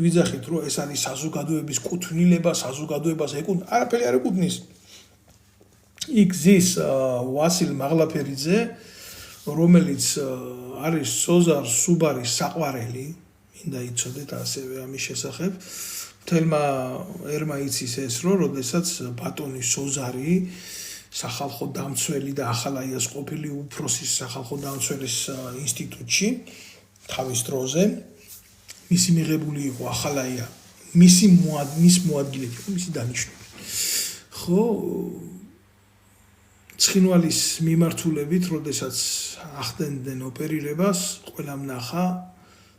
ვიძახით, რომ ეს არის საზოგადოების კუთვნილება, საზოგადოებას ეკუთვნის, არაფერი არ ეკუთვნის. იქ ზის ვასილ მაღლაფერიძე, რომელიც არის სოზარ სუბარის საყვარელი, მინდა იცოდეთ ასევე ამის შესახებ. მთელმა ერმა იცის ეს, რომ როდესაც ბატონი სოზარი სახალხო დამცველი და ახალაიას ყოფილი უფროსის სახალხო დამცველის ინსტიტუტში თავის დროზე მისი მიღებული იყო ახალაია მის მოადგილედ იყო მისი დანიშნული. ხო ცხინვალის მიმართულებით, როდესაც ახდენდნენ ოპერირებას, ყველამ ნახა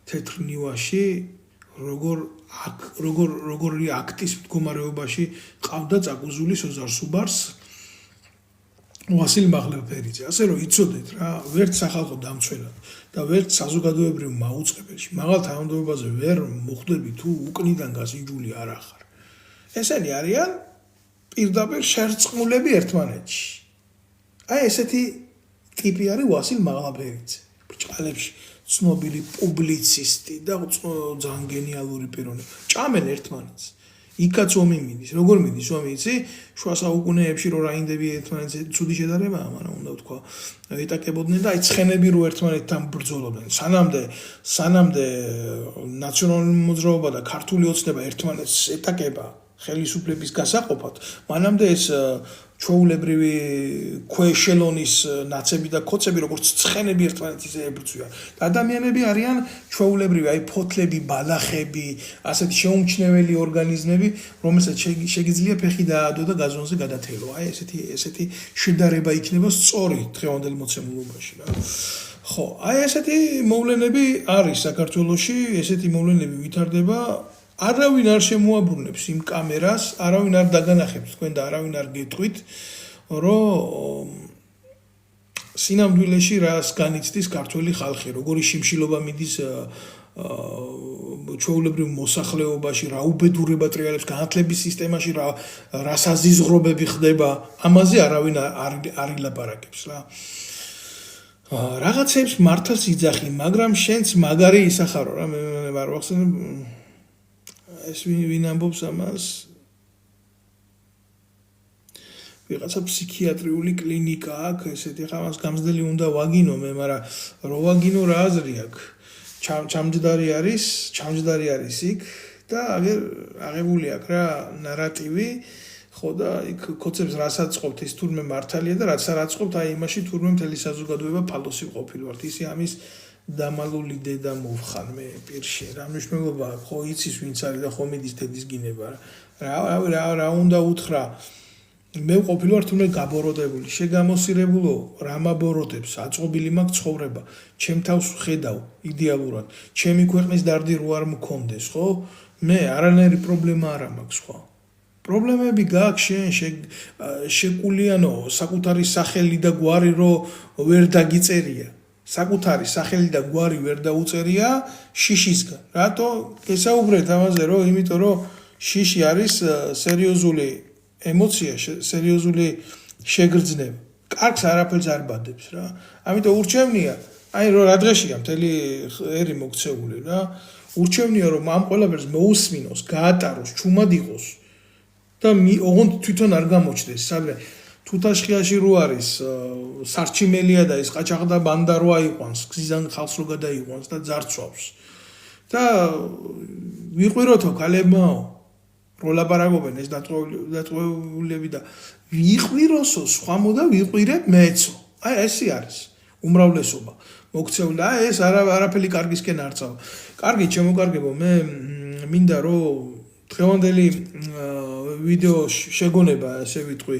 თეთრ ნივაში როგორი აქტის მდგომარეობაში ყავდა წაგუზული სოზარ სუბარს ვასილ მაღლაფერიძე. ასე რომ იცოდეთ რა, ვერც სახალხო დამცველად და ვერც საზოგადოებრივ მაუწყებელში მაღალ თანამდებობაზე ვერ მოხვდები თუ უკნიდან გასინჯული არ ახარ. ესენი არიან პირდაპირ შერწყმულები ერთმანეთში. აი ესეთი ტიპი არის ვასილ მაღლაფერიძე. ბრჭყალებში ცნობილი პუბლიცისტი და ძალიან გენიალური პიროვნება. ჭამენ ერთმანეთს. იქაც ომი მიდის. როგორ მიდის ომი იცი? შუა საუკუნეებში რო რაინდები ერთმანეთზე ცუდი შედარებაა, მაგრამ უნდა ვთქვა, ეტაკებოდნენ და აი ცხენები რო ერთმანეთთან ბრძოლობდნენ. სანამდე ნაციონალური მოძრაობა და ქართული ოცნება ერთმანეთს ეტაკება ხელისუფლების გასაყოფად, მანამდე ეს ჩვეულებრივი ქვეშელონის ნაცები და ქოცები როგორც ცხენები ერთმანეთის ებრძვიან. ადამიანები არიან ჩვეულებრივი, აი ფოთლები, ბალახები, ასეთი შეუმჩნეველი ორგანიზმები, რომელსაც შეგიძლია ფეხი დაადო და გაზონზე გადათელო. აი ესეთი შედარება იქნება სწორი დღევანდელ მოცემულობაში რა. ხო, აი ესეთი მოვლენები არის საქართველოში, ესეთი მოვლენები ვითარდება. არავინ არ შემოაბრუნებს იმ კამერას, არავინ არ დაგანახებს თქვენ და არავინ არ გეტყვით, რომ სინამდვილეში რას განიცდის ქართველი ხალხი, როგორი შიმშილობა მიდის ჩვეულებრივ მოსახლეობაში, რა უბედურება ტრიალებს განათლების სისტემაში, რა საზიზღრობები ხდება, ამაზე არავინ არ ილაპარაკებს რა. რაღაცებს მართალს იძახი, მაგრამ შენც მაგარი ისახარო რა, მე არ ვახსენებ ეს ვინ ამბობს ამას? ვიღაცა ფსიქიატრიული კლინიკა აქვს, ესეთი ხა მას გამზდელი უნდა ვაგინო მე, მაგრამ რო ვაგინო რა აზრი აქვს? ჩამჯდარი არის იქ და აღებული აქვს რა ნარატივი, ხო და იქ კოცებს რასაც ყოფთ ის თურმე მართალია და რაც არ აწყობთ, აი იმაში თურმე მთელი საზოგადოება ფალოსი ყოფილვართ. ისი ამის დამალული დედა მოვხარ მე პირში. რა მნიშვნელობა აქვს? ხო იცის ვინც არის და ხო მიდის დედის გინება რა. რა უნდა უთხრა მე ყოფილი ვარ თუნდაც გაბოროტებული, შეგამოსირებულო, რა მაბოროტებს, აწყობილი მაქვს ცხოვრება, ჩემ თავს ხედავ იდეალურად, ჩემი ქვეყნის დარდი რო არ მქონდეს, ხო? მე არანაირი პრობლემა არ მაქვს, ხო? პრობლემები გაქვს შენ, შეკულიანო, საკუთარი სახელი და გვარი რო ვერ დაგიწერია. საკუთარი სახელი და გვარი ვერ დაუწერია შიშისგან. რატო? გესაუბრეთ ამაზე, რომ იმიტომ რომ შიში არის სერიოზული ემოცია, სერიოზული შეგრძნება. კარგს არაფერს არ ბადებს რა. ამიტომ urჩევნია, აი რომ რა დღეშია მთელი ერი მოქცეული რა. urჩევნია რომ ამ ყველაფერს მოусმინოს, გაატაროს, ჩუმად იყოს და ოღონდ თვითონ არ გამოჩნდეს. სადღე თუთაშხიაში რო არის სარჩიმელია და ის ყაჩაღდა ბანდა რო აიყვანს, გზიდან ხალხს რო გადაიყვანს და ძარცვავს. და ვიყვიროთო ქალებმაო, რო ლაპარაკობენ ეს დატყვეულები და ვიყვიროსო, სხვა მოდა ვიყვირებ მეცო. აი ესე არის უმრავლესობა. მოქცეული და ეს არაფერი კარგისკენ არ წავა. კარგი, შემოკარგებო, მე მინდა რომ დღევანდელი ვიდეო შეგონება, ასე ვიტყვი,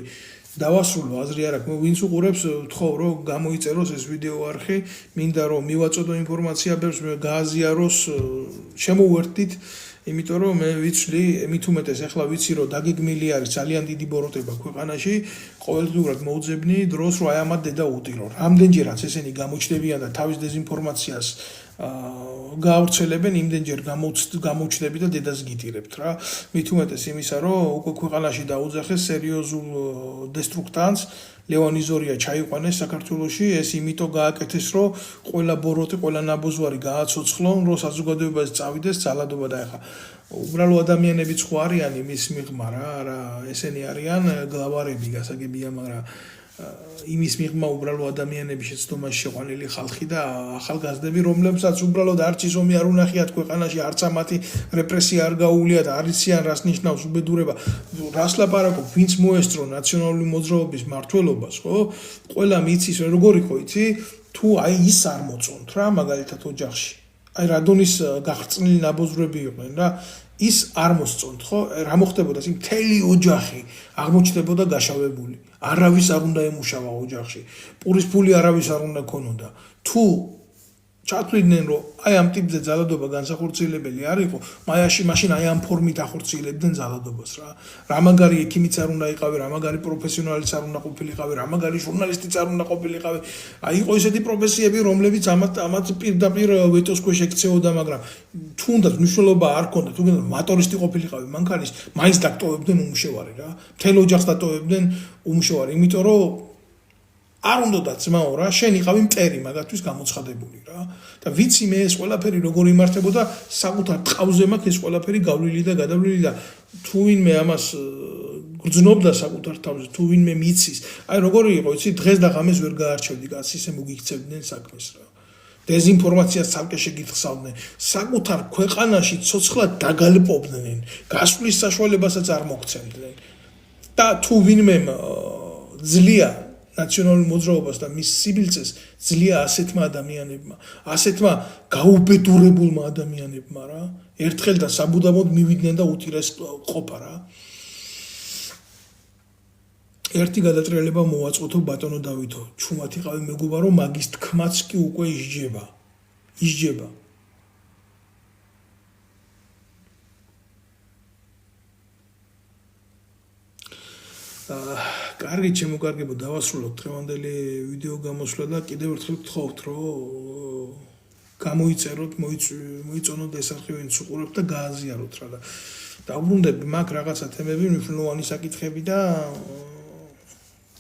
დავასრულო, აზრი არ აქვს. ვინც უყურებს, ვთხოვ რომ გამოიწეროს ეს ვიდეო არხი, მინდა რომ მივაწოდო ინფორმაცია, ბევრს გააზიაროს, შემოვერთდით, იმიტომ რომ მე ვიცვლი, მით უმეტეს ახლა ვიცი რომ დაგეგმილი არის ძალიან დიდი ბოროტება ქვეყანაში, ყოველდღიურად მოუძებნი დროს რომ აი ამათ დედა უტირო. რამდენჯერაც ესენი გამოჩნდებიან და თავის დეზინფორმაციას გაავრცელებენ, იმდენჯერ გამოჩნდები და დედას გიტირებთ რა. მით უმეტეს იმისა, რომ უკვე ქვეყანაში დაუძახეს სერიოზულ დესტრუქტანტს, ლევან იზორია ჩაიყვანეს საქართველოში, ეს იმიტომ გააკეთეს, რომ ყველა ბოროტი, ყველა ნაბოზვარი გააცოცხლონ, რომ საზოგადოებაზე წავიდეს ძალადობა და ეხა უბრალო ადამიანებიც ხო არიან იმის მიღმა რა, ესენი არიან გლავარები, გასაგებია, მაგრამ იმის მიღმა უბრალო ადამიანები შეცდომაში შეყვანილი ხალხი და ახალგაზრდები, რომლებსაც უბრალოდ არც ის ომი არ უნახიათ ქვეყანაში, არც ამათი რეპრესია არ გაუვლიათ, არ იციან რას ნიშნავს უბედურება, რას ლაპარაკობ, ვინც მოესწრო ნაციონალური მოძრაობის მმართველობას, ხო? ყველა მიცის როგორ იყო, იცი? თუ აი ის არ მოწონთ რა, მაგალითად ოჯახში. აი რადონის გახრწნილი ნაბოზრები იყვნენ რა, ის არ მოსწონთ, ხო? რა მოხდებოდა? ის მთელი ოჯახი აღმოჩნდებოდა გაშავებული. არავის არ უნდა ემუშავა ოჯახში. პურის ფული არავის არ უნდა ქონოდა. თუ ჩათვლიდნენ რომ აი ამ ტიპზე ძალადობა განსახორციელებელი არ იყო, მაშინ აი ამ ფორმით ახორციელებდნენ ძალადობას რა. რა მაგარი ექიმიც არ უნდა იყავი, რა მაგარი პროფესიონალიც არ უნდა ყოფილიყავი, რა მაგარი ჟურნალისტიც არ უნდა ყოფილიყავი. აი იყო ესეთი პროფესიები, რომლებიც ამათ პირდაპირ ვეტოს ქვეშ ექცეოდა, მაგრამ თუნდაც მნიშვნელობა არ ქონდა, თუ მატორისტი ყოფილიყავი, მანქანის მაინც დაკტოვებდნენ უმუშევარი რა. მთელ ოჯახს დატოვებდნენ უმუშევარი, იმიტომ რომ არ უნდა ძმაო რა, შენ იყავი მტერი მაგათთვის გამოცხადებული რა. და ვიცი მე ეს ყველაფერი როგორ იმართებოდა, საკუთარ ტყავზე მაქვს ეს ყველაფერი გავლილი და გადავლილი და თუ ვინმე ამას გრძნობდა საკუთარ თავზე, თუ ვინმე მიცის, აი როგორი იყო, იცი, დღეს და ღამეს ვერ გაარჩევდი კაცს, ისე მოგიქცევდნენ საქმეს რა. დეზინფორმაციას ცალკე შეგიხსავდნენ, საკუთარ ქვეყანაში ცოცხლად დაგალპობდნენ, გასვლის საშუალებასაც არ მოგცემდნენ. და თუ ვინმე ძლია ნაციონალურ მოძრაობას და მის სიბილწეს ძლია ასეთმა ადამიანებმა, ასეთმა გაუბედურებულმა ადამიანებმა რა, ერთხელ და საბუდამოდ მივიდნენ და უტირეს ყოფა რა. ერთი გადატრიალება მოვაწყოთო ბატონო დავითო, ჩუმად იყავი მეგობარო, მაგის თქმაც კი უკვე ისჯება. კარგი, შემოკარგებო, დავასრულოთ დღევანდელი ვიდეო გამოსვლა და კიდევ ერთხელ გთხოვთ, რომ გამოიწეროთ, მოიწონოთ ეს არხი, ვინც უყურებთ და გააზიაროთ რა და დავბრუნდები, მაქვს რაღაცა თემები, მნიშვნელოვანი საკითხები და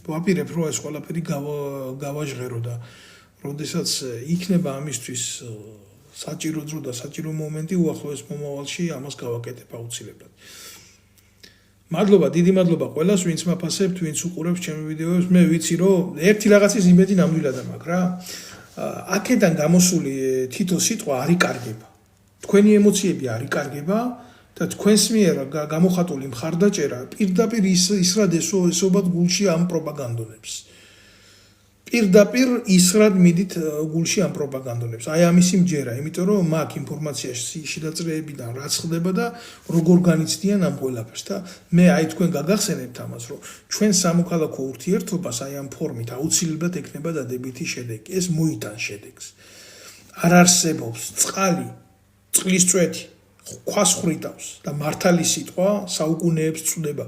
ვაპირებ, რომ ეს ყველაფერი გავაჟღერო და როდესაც იქნება ამისთვის საჭირო დრო და საჭირო მომენტი, უახლოეს მომავალში ამას გავაკეთებ აუცილებლად. მადლობა, დიდი მადლობა ყველას, ვინც მაფასებთ, ვინც უყურებს ჩემი ვიდეოებს. მე ვიცი, რომ ერთი რაღაცის იმედი ნამდვილად მაქვს რა. აქედან გამოსული თითო სიტყვა არ იკარგება. თქვენი ემოციები არ იკარგება და თქვენს მიერ გამოხატული მხარდაჭერა პირდაპირ ისრად ესობად გულში ამ პროპაგანდონებს. პირდაპირ ისრად მიდით გულში ამ პროპაგანდონებს. აი ამისი მჯერა, იმიტომ რომ მაგ ინფორმაციაში შედაწრეებიდან რაც ხდება და როგორ განიცდიან ამ ყველაფერს და მე აი თქვენ გაგახსენებთ ამას, რომ ჩვენ სამოქალაქო ურთიერთობას აი ამ ფორმით აუცილებლად ექნება დადებითი შედეგი. ეს მოიტანს შედეგს. არ არსებობს წყალი, წყლის წვეთი, ქვას ხრიტავს და მართალი სიტყვა საუკუნეებს წვდება.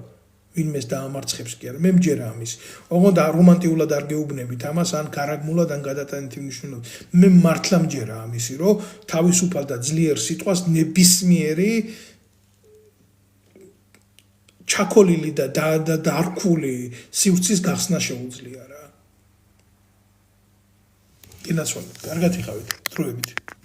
ვინმეს დაამარცხებს კი არა. მე მჯერა ამის. ოღონდ რომანტიულად არ გეუბნებით ამას, ან გარაგმულად, ან გადატანითი მნიშვნელობით. მე მართლა მჯერა ამისი, რომ თავისუფალ და ძლიერ სიტყვას ნებისმიერი ჩაქოლილი და დარქული სივრცის გახსნა შეუძლია რა. ინაცვალე, კარგად იხავით, დროებით.